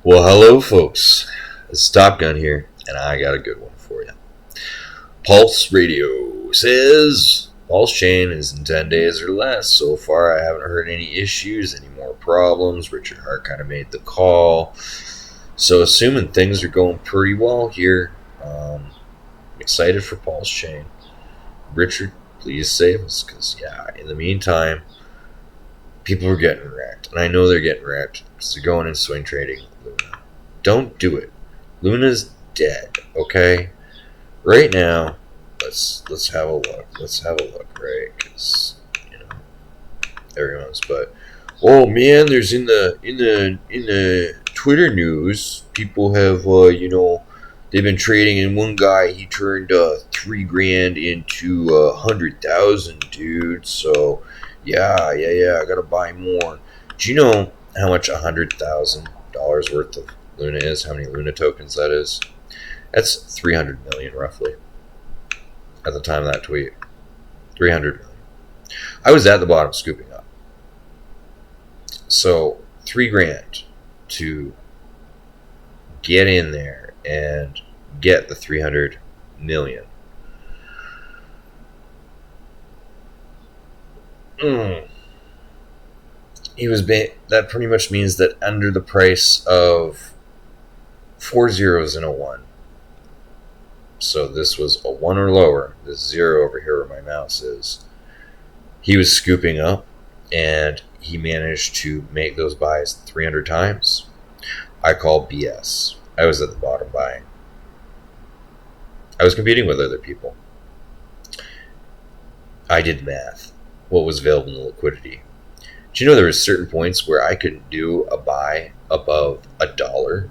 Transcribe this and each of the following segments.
Well, hello, folks. It's Top Gun here, and I got a good one for you. Pulse Radio says Pulse chain is in 10 days or less. So far, I haven't heard any issues, any more problems. Richard Hart kind of made the call. So, assuming things are going pretty well here, excited for Pulse chain. Richard, please save us, because, in the meantime, people are getting wrecked. And I know they're getting wrecked because they're going in swing trading Luna. Don't do it. Luna's dead, okay? Right now, let's have a look. Let's have a look, right? Because everyone's. But oh man, there's in the Twitter news, people have they've been trading, and one guy he turned $3,000 into 100,000, dude. So I gotta buy more. Do you know how much $100,000 worth of Luna is? How many Luna tokens that is? That's 300 million roughly. At the time of that tweet, 300 million. I was at the bottom scooping up. So $3,000 to get in there and get the 300 million. That pretty much means that under the price of 4 zeros and a 1. So this was a 1 or lower. This 0 over here where my mouse is. He was scooping up, and he managed to make those buys 300 times. I call BS. I was at the bottom buying. I was competing with other people. I did math. What was available in the liquidity? Do you know there were certain points where I couldn't do a buy above $1?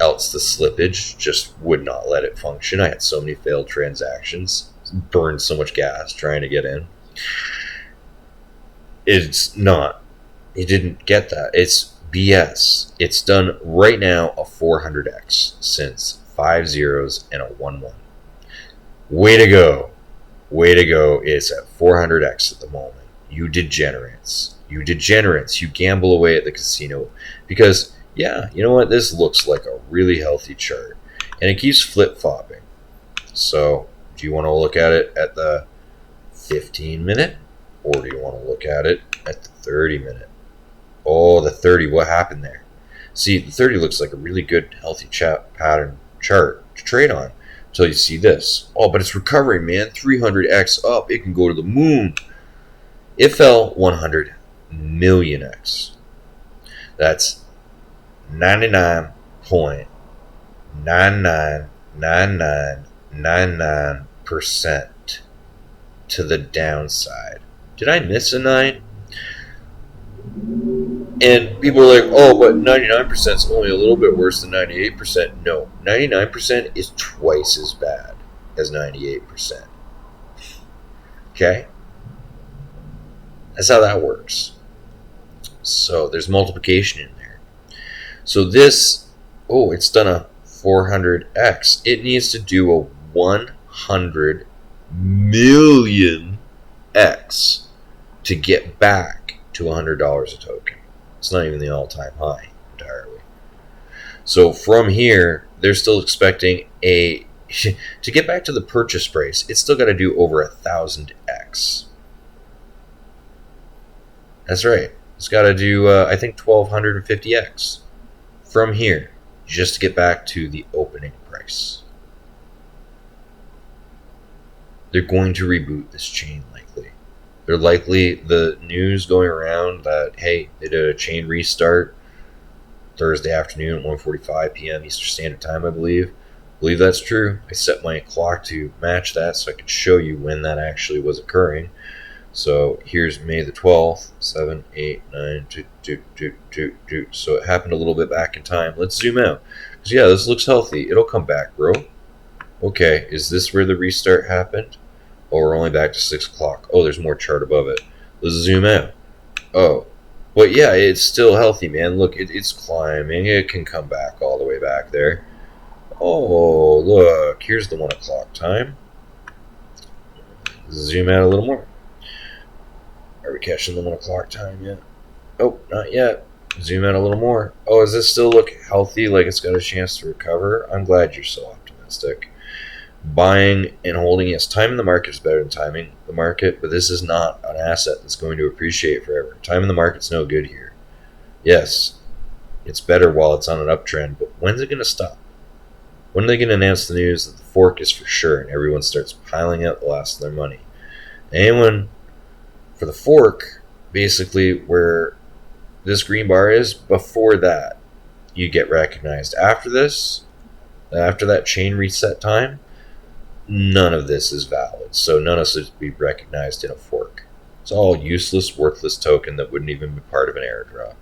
Else the slippage just would not let it function. I had so many failed transactions, burned so much gas trying to get in. It's not. You didn't get that. It's BS. It's done right now a 400x since 5 zeros and a 1-1. Way to go. Way to go. It's at 400x at the moment. You degenerates. You gamble away at the casino because you know what? This looks like a really healthy chart. And it keeps flip-flopping. So, do you want to look at it at the 15-minute? Or do you want to look at it at the 30-minute? Oh, the 30. What happened there? See, the 30 looks like a really good, healthy pattern chart to trade on. Until you see this. Oh, but it's recovering, man. 300x up. It can go to the moon. It fell 100 million x. That's 99.999999% to the downside. Did I miss a 9? And people are like, oh, but 99% is only a little bit worse than 98%. No, 99% is twice as bad as 98%. Okay? That's how that works. So there's multiplication in there. So this, it's done a 400x. It needs to do a 100 million x to get back to $100 a token. It's not even the all-time high entirely. So from here, they're still expecting to get back to the purchase price, it's still got to do over 1,000x. That's right. It's got to do, I think, 1,250x from here just to get back to the opening price. They're going to reboot this chain likely. They're likely, the news going around that, hey, they did a chain restart Thursday afternoon at 1:45 p.m. Eastern Standard Time, I believe. I believe that's true. I set my clock to match that so I could show you when that actually was occurring. So here's May the 12th, 7, 8, 9, 2. So it happened a little bit back in time. Let's zoom out. Because this looks healthy. It'll come back, bro. Okay, is this where the restart happened? Oh, we're only back to 6 o'clock. Oh, there's more chart above it. Let's zoom out. Oh, but it's still healthy, man. Look, it's climbing. It can come back all the way back there. Oh, look, here's the 1 o'clock time. Zoom out a little more. Are we catching the 1 o'clock time yet? Oh, not yet. Zoom out a little more. Oh, does this still look healthy, like it's got a chance to recover? I'm glad you're so optimistic. Buying and holding, yes, timing the market is better than timing the market, but this is not an asset that's going to appreciate forever. Timing the market's no good here. Yes, it's better while it's on an uptrend, but when's it going to stop? When are they going to announce the news that the fork is for sure and everyone starts piling out the last of their money? Anyone for the fork, basically where this green bar is, before that, you get recognized. After this, after that chain reset time, none of this is valid. So none of this would be recognized in a fork. It's all useless, worthless token that wouldn't even be part of an airdrop.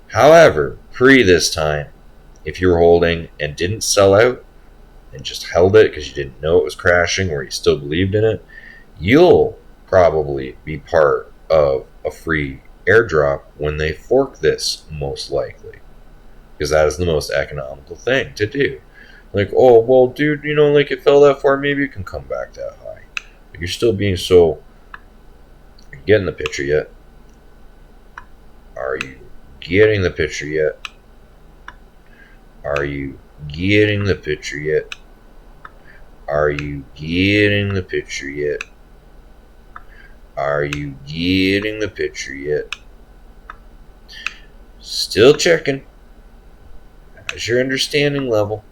However, pre this time, if you were holding and didn't sell out and just held it because you didn't know it was crashing or you still believed in it, you'll probably be part of a free airdrop when they fork this, most likely. Because that is the most economical thing to do. Like, oh, well, dude, like it fell that far, maybe it can come back that high. But you're still being so... Are you getting the picture yet? Are you getting the picture yet? Are you getting the picture yet? Are you getting the picture yet? Are you getting the picture yet? Still checking. How's your understanding level?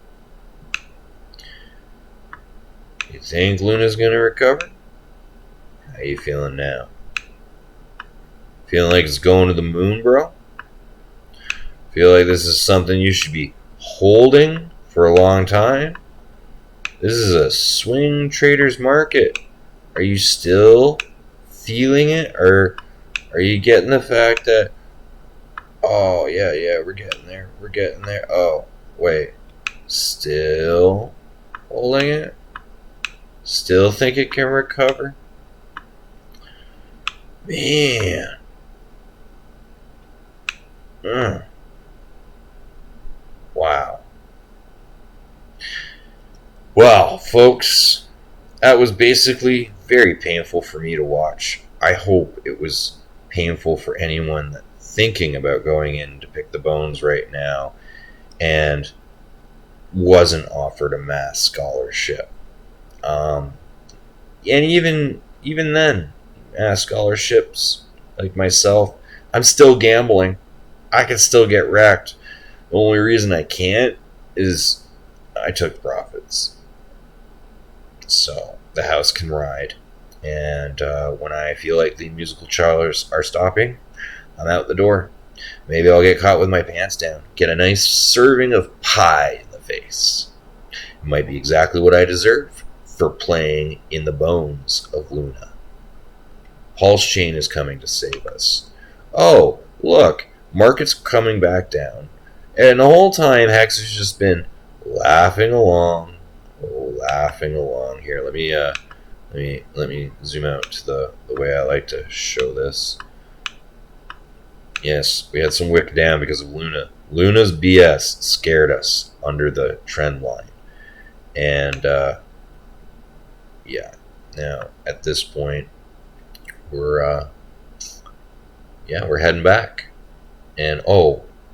You think Luna's going to recover? How you feeling now? Feeling like it's going to the moon, bro? Feel like this is something you should be holding for a long time? This is a swing trader's market. Are you still feeling it? Or are you getting the fact that, oh, yeah, we're getting there. We're getting there. Oh, wait. Still holding it? Still think it can recover? Man. Wow. Well, folks, that was basically very painful for me to watch. I hope it was painful for anyone thinking about going in to pick the bones right now and wasn't offered a mass scholarship. And even then, mass scholarships, like myself, I'm still gambling. I can still get wrecked. The only reason I can't is I took profits. So the house can ride. And when I feel like the musical chairs are stopping, I'm out the door. Maybe I'll get caught with my pants down. Get a nice serving of pie in the face. It might be exactly what I deserve for playing in the bones of Luna. Pulse Chain is coming to save us. Oh, look, market's coming back down. And the whole time, Hex has just been laughing along. Oh, laughing along. Here, let me zoom out to the way I like to show this. Yes, we had some wick down because of Luna. Luna's BS scared us under the trend line. And, yeah. Now, at this point, we're heading back. And,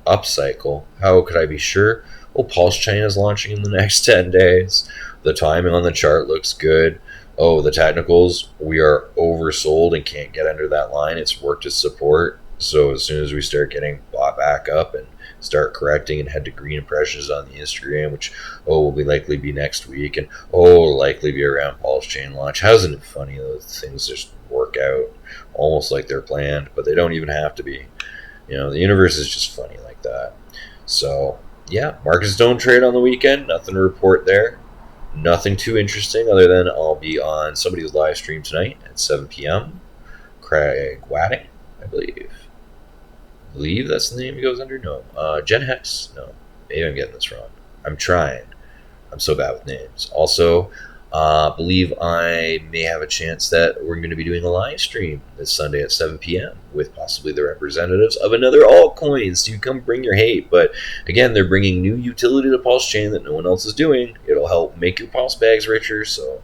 upcycle. How could I be sure? Pulse Chain is launching in the next 10 days. The timing on the chart looks good. The technicals, we are oversold and can't get under that line. It's worked as support. So as soon as we start getting bought back up and start correcting and head to green impressions on the Instagram, which, will likely be next week, and, likely be around Pulse Chain launch. How's it funny? Those things just work out almost like they're planned, but they don't even have to be. The universe is just funny like that. So, yeah, markets don't trade on the weekend. Nothing to report there. Nothing too interesting other than I'll be on somebody's live stream tonight at 7 p.m. Craig Wadding, I believe. I believe that's the name he goes under. No. Jen Hex. No. Maybe I'm getting this wrong. I'm trying. I'm so bad with names. Also, believe I may have a chance that we're going to be doing a live stream this Sunday at 7 p.m. with possibly the representatives of another altcoin. So you come bring your hate. But again, they're bringing new utility to Pulse Chain that no one else is doing. It'll help make your Pulse bags richer. So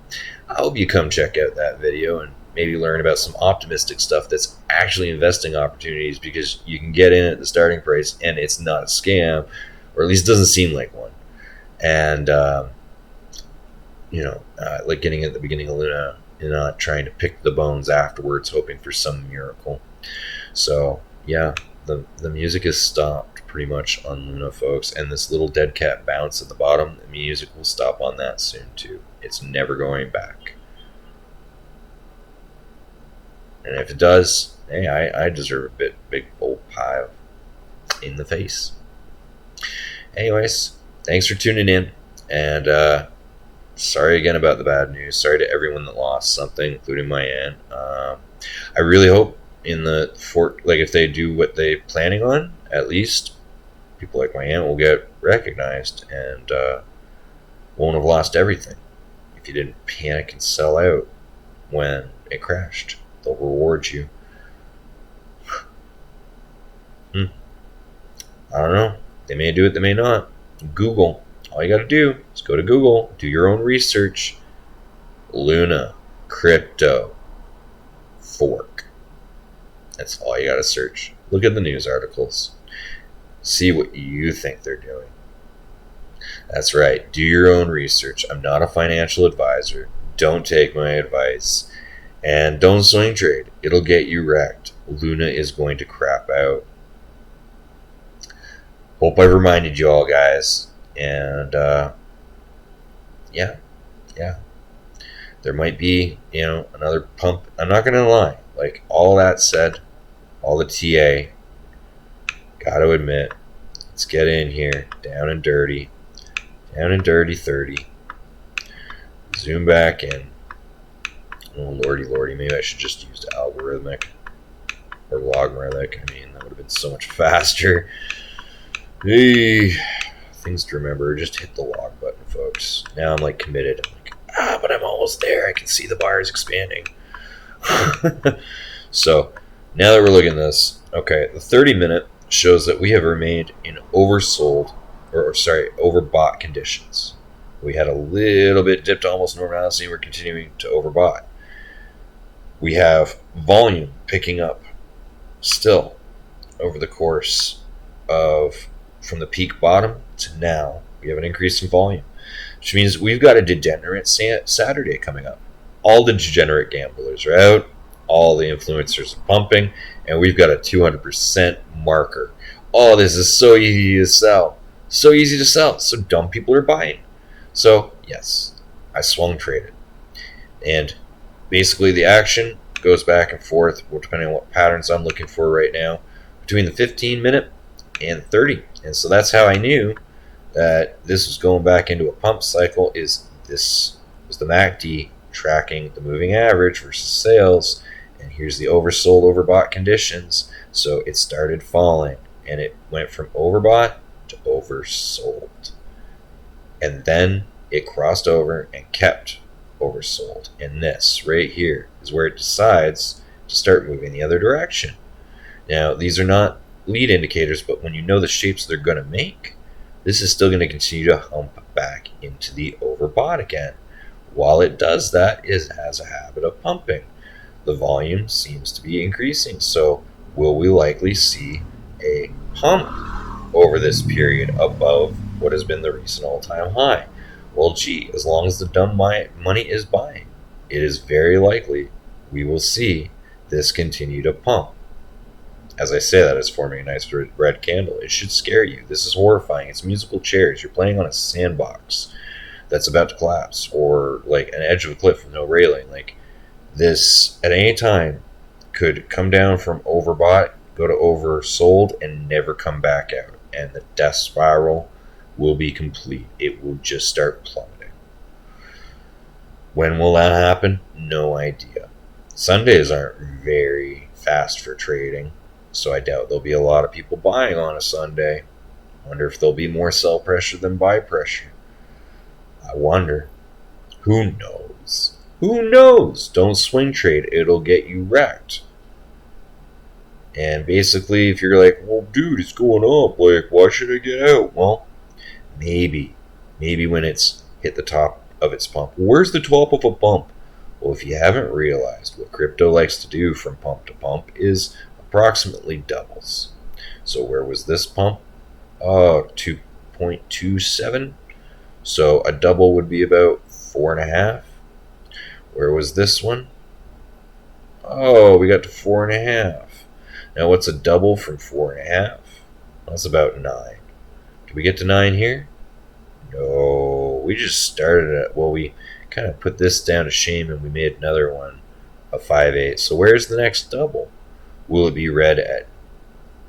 I hope you come check out that video and maybe learn about some optimistic stuff that's actually investing opportunities, because you can get in at the starting price and it's not a scam, or at least doesn't seem like one. And like getting at the beginning of Luna and not trying to pick the bones afterwards, hoping for some miracle. So yeah, the music is stopped pretty much on Luna, folks, and this little dead cat bounce at the bottom, the music will stop on that soon too. It's never going back. And if it does, hey, I deserve a big old pie in the face. Anyways, thanks for tuning in, and sorry again about the bad news. Sorry to everyone that lost something, including my aunt. I really hope in the if they do what they're planning on, at least people like my aunt will get recognized and won't have lost everything. If you didn't panic and sell out when it crashed, they'll reward you. I don't know. They may do it, they may not. Google. All you gotta do is go to Google, do your own research. Luna, crypto, fork. That's all you gotta search. Look at the news articles. See what you think they're doing. That's right. Do your own research. I'm not a financial advisor. Don't take my advice. And don't swing trade. It'll get you wrecked. Luna is going to crap out. Hope I've reminded you all, guys. And yeah. There might be, another pump. I'm not going to lie. Like, all that said, all the TA, gotta admit, let's get in here, down and dirty 30. Zoom back in. Oh, lordy, maybe I should just use algorithmic or logarithmic. I mean, that would have been so much faster. Hey, things to remember, just hit the log button, folks. Now I'm like committed. I'm like, but I'm almost there. I can see the bars expanding. So now that we're looking at this, okay, the 30-minute shows that we have remained in overbought conditions. We had a little bit dipped to almost normalcy. We're continuing to overbought. We have volume picking up still over the course of from the peak bottom to now. We have an increase in volume, which means we've got a degenerate Saturday coming up. All the degenerate gamblers are out. All the influencers are pumping, and we've got a 200% marker. Oh, this is so easy to sell. So dumb people are buying. So, yes, I swung traded. And basically the action goes back and forth, depending on what patterns I'm looking for right now, between the 15-minute and 30. And so that's how I knew that this was going back into a pump cycle. This was the MACD tracking the moving average versus sales. And here's the oversold, overbought conditions. So it started falling, and it went from overbought to oversold. And then it crossed over and kept oversold. And this right here is where it decides to start moving the other direction. Now, these are not lead indicators, but when you know the shapes they're going to make, this is still going to continue to hump back into the overbought again. While it does that, it has a habit of pumping. The volume seems to be increasing, so will we likely see a pump over this period above what has been the recent all-time high? Well, gee, as long as the dumb money is buying, it is very likely we will see this continue to pump. As I say that, it's forming a nice red candle. It should scare you. This is horrifying. It's musical chairs. You're playing on a sandbox that's about to collapse, or like an edge of a cliff with no railing. Like, this at any time could come down from overbought, go to oversold, and never come back out. And the death spiral will be complete. It will just start plummeting. When will that happen? No idea. Sundays aren't very fast for trading, so I doubt there'll be a lot of people buying on a Sunday. I wonder if there'll be more sell pressure than buy pressure. I wonder. Who knows? Who knows? Don't swing trade. It'll get you wrecked. And basically, if you're like, well, dude, it's going up. Like, why should I get out? Well, maybe when it's hit the top of its pump. Where's the top of a pump? Well, if you haven't realized, what crypto likes to do from pump to pump is approximately doubles. So where was this pump? 2.27. So a double would be about 4.5. Where was this one? Oh, we got to 4.5. Now what's a double from 4.5? That's about 9. Did we get to 9 here? No, we just started at, well, we kind of put this down to shame and we made another one, a 5/8. So where's the next double? Will it be read at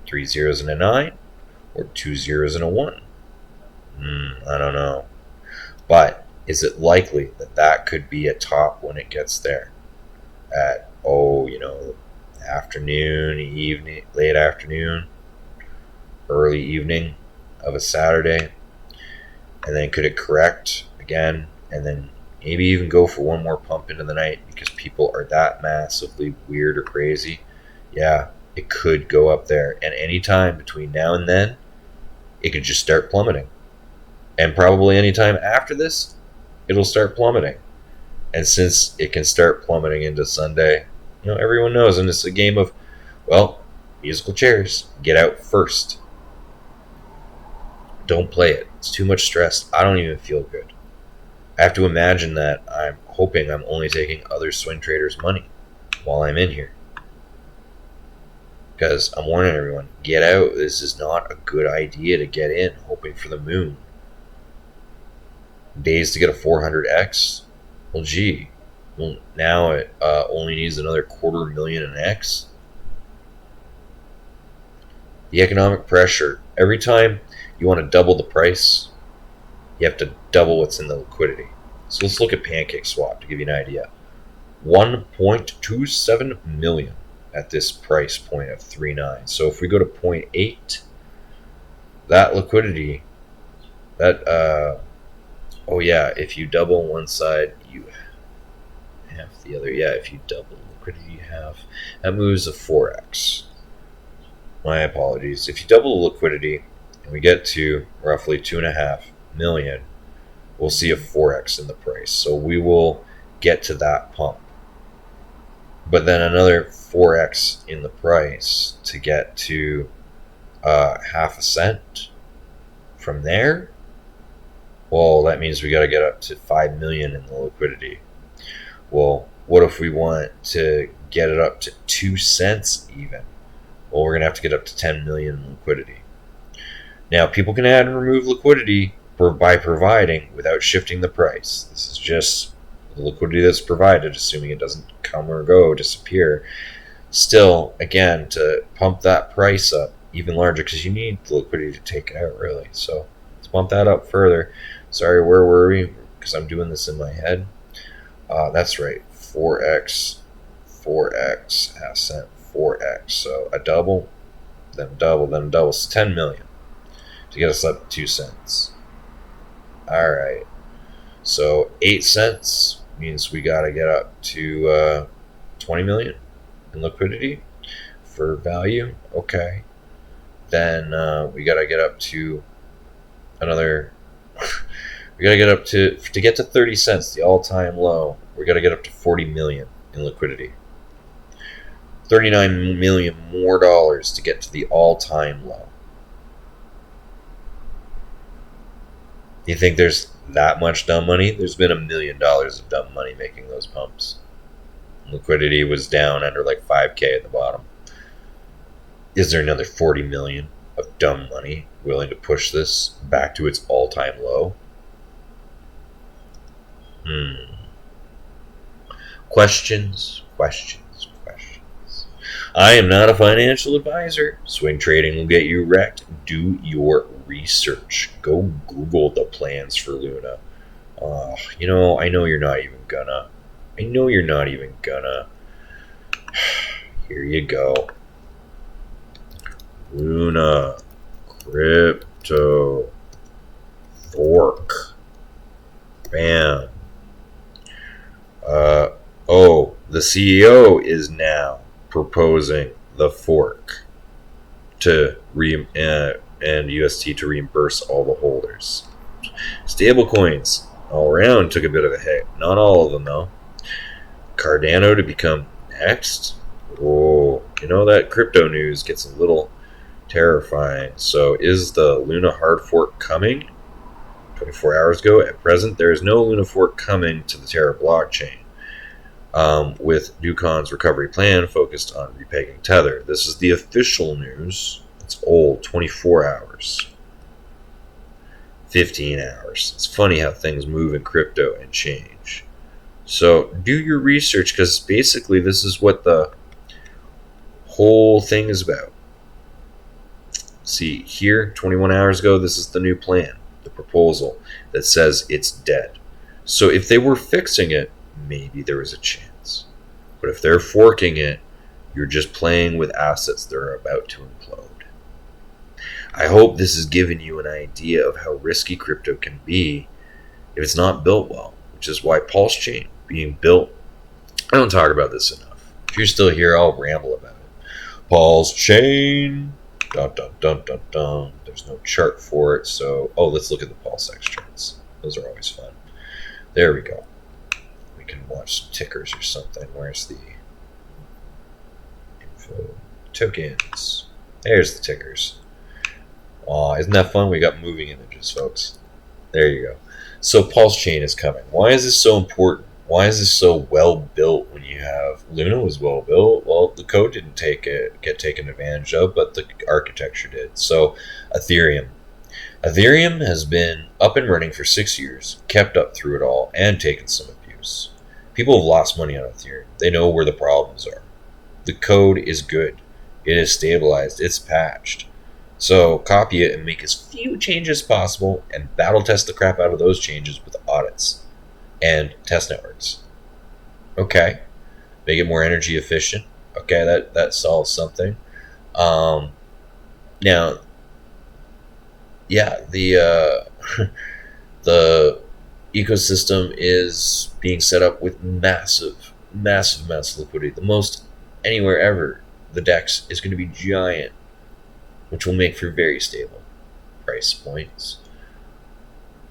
3 zeros and a 9 or 2 zeros and a 1? I don't know. But is it likely that that could be a top when it gets there? At, afternoon, evening, late afternoon, early evening of a Saturday? And then could it correct again and then maybe even go for one more pump into the night because people are that massively weird or crazy? Yeah, it could go up there. And anytime between now and then, it could just start plummeting. And probably anytime after this, it'll start plummeting. And since it can start plummeting into Sunday, everyone knows, and it's a game of, musical chairs. Get out first. Don't play it. It's too much stress. I don't even feel good. I have to imagine that I'm hoping I'm only taking other swing traders' money while I'm in here. Because I'm warning everyone, get out. This is not a good idea to get in hoping for the moon. Days to get a 400x? Well, gee. Well, now it only needs another 250,000 in X. The economic pressure. Every time you want to double the price, you have to double what's in the liquidity. So let's look at Pancake Swap to give you an idea. 1.27 million at this price point of 3.9. So if we go to 0.8, that liquidity, if you double one side, you have the other. Yeah, if you double liquidity, you have, that moves a 4x. My apologies. If you double the liquidity, and we get to roughly 2.5 million, we'll see a 4x in the price. So we will get to that pump. But then another 4x in the price to get to half a cent. From there, well, that means we got to get up to 5 million in the liquidity. Well, what if we want to get it up to 2 cents even? Well, we're going to have to get up to 10 million in liquidity. Now, people can add and remove liquidity by providing without shifting the price. This is just the liquidity that's provided, assuming it doesn't come or go, disappear. Still, again, to pump that price up even larger, because you need the liquidity to take it out, really. So let's bump that up further. Sorry, where were we? Because I'm doing this in my head. That's right, 4x, half cent, 4x. So a double, then double, then double. So 10 million to get us up to 2 cents. All right. So 8 cents means we got to get up to 20 million in liquidity for value. Okay. Then we got to get up to another. We got to get up to get to 30 cents, the all-time low. We got to get up to 40 million in liquidity. 39 million more dollars to get to the all-time low. You think there's that much dumb money? There's been $1 million of dumb money making those pumps. Liquidity was down under like 5K at the bottom. Is there another 40 million of dumb money willing to push this back to its all-time low? Questions. I am not a financial advisor. Swing trading will get you wrecked. Do your research. Go Google the plans for Luna. I know you're not even gonna. Here you go. Luna crypto fork. Bam. The CEO is now proposing the fork to and UST to reimburse all the holders. Stablecoins all around took a bit of a hit. Not all of them though. Cardano to become next? Oh, that crypto news gets a little terrifying. So is the Luna hard fork coming? 24 hours ago. At present, there is no Luna fork coming to the Terra blockchain, with Nucon's recovery plan focused on repegging Tether. This is the official news. It's old, 24 hours. 15 hours. It's funny how things move in crypto and change. So do your research, because basically this is what the whole thing is about. See, here, 21 hours ago, this is the new plan, the proposal that says it's dead. So if they were fixing it, maybe there was a chance. But if they're forking it, you're just playing with assets that are about to implode. I hope this has given you an idea of how risky crypto can be if it's not built well, which is why Pulse Chain being built. I don't talk about this enough. If you're still here, I'll ramble about it. Pulse Chain. Dun, dun, dun, dun, dun. There's no chart for it, so let's look at the Pulse X charts. Those are always fun. There we go. We can watch some tickers or something. Where's the info? Tokens. There's the tickers. Aw, isn't that fun? We got moving images, folks. There you go. So Pulse Chain is coming. Why is this so important? Why is this so well built when you have Luna was well built? Well, the code didn't get taken advantage of, but the architecture did. So Ethereum has been up and running for 6 years, kept up through it all, and taken some abuse. People have lost money on Ethereum. They know where the problems are. The code is good. It is stabilized. It's patched. So copy it and make as few changes as possible and battle test the crap out of those changes with audits and test networks. Okay. Make it more energy efficient. Okay, that solves something. Now, yeah, the the ecosystem is being set up with massive liquidity. The most anywhere ever. The DEX is going to be giant, which will make for very stable price points.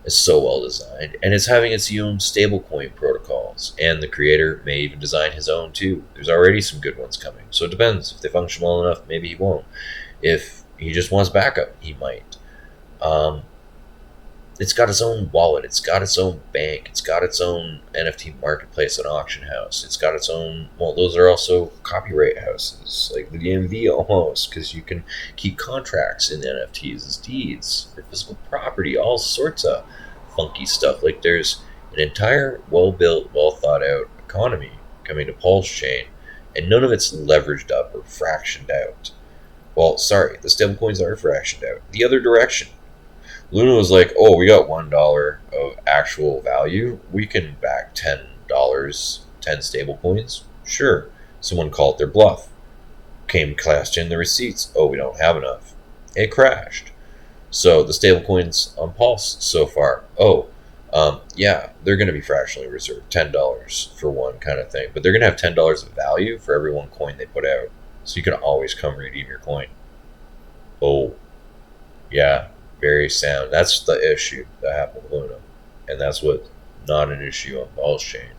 It's so well designed, and it's having its own stablecoin protocols, and the creator may even design his own too. There's already some good ones coming, so it depends. If they function well enough, maybe he won't. If he just wants backup, he might. It's got its own wallet, it's got its own bank, it's got its own NFT marketplace and auction house, it's got its own, those are also copyright houses, like the DMV almost, because you can keep contracts in NFTs as deeds for physical property, all sorts of funky stuff. Like there's an entire well-built, well-thought-out economy coming to Pulse Chain, and none of it's leveraged up or fractioned out. Well, sorry, the stablecoins are fractioned out the other direction. Luna was like, we got $1 of actual value. We can back $10, 10 stable coins. Sure. Someone called their bluff. Cashed in the receipts. We don't have enough. It crashed. So the stable coins on Pulse so far, they're going to be fractionally reserved. $10 for one kind of thing. But they're going to have $10 of value for every one coin they put out. So you can always come redeem your coin. Yeah. Very sound. That's the issue that happened with Luna, and that's what not an issue on Pulse Chain.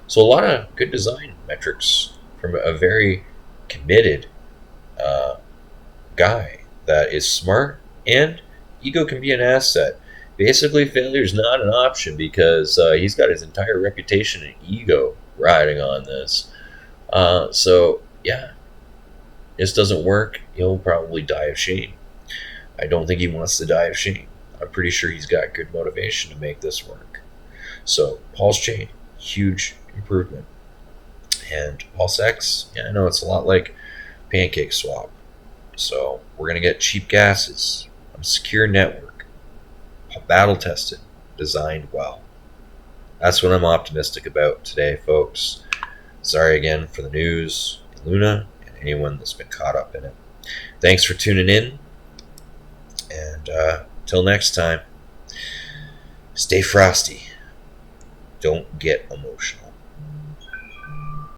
So a lot of good design metrics from a very committed guy that is smart, and ego can be an asset. Basically, failure is not an option because he's got his entire reputation and ego riding on this. This doesn't work. He'll probably die of shame. I don't think he wants to die of shame. I'm pretty sure he's got good motivation to make this work. So, Pulse Chain, huge improvement. And Pulse X, I know it's a lot like Pancake Swap. So, we're going to get cheap gases, a secure network, battle tested, designed well. That's what I'm optimistic about today, folks. Sorry again for the news, Luna, and anyone that's been caught up in it. Thanks for tuning in. And till next time, stay frosty. Don't get emotional.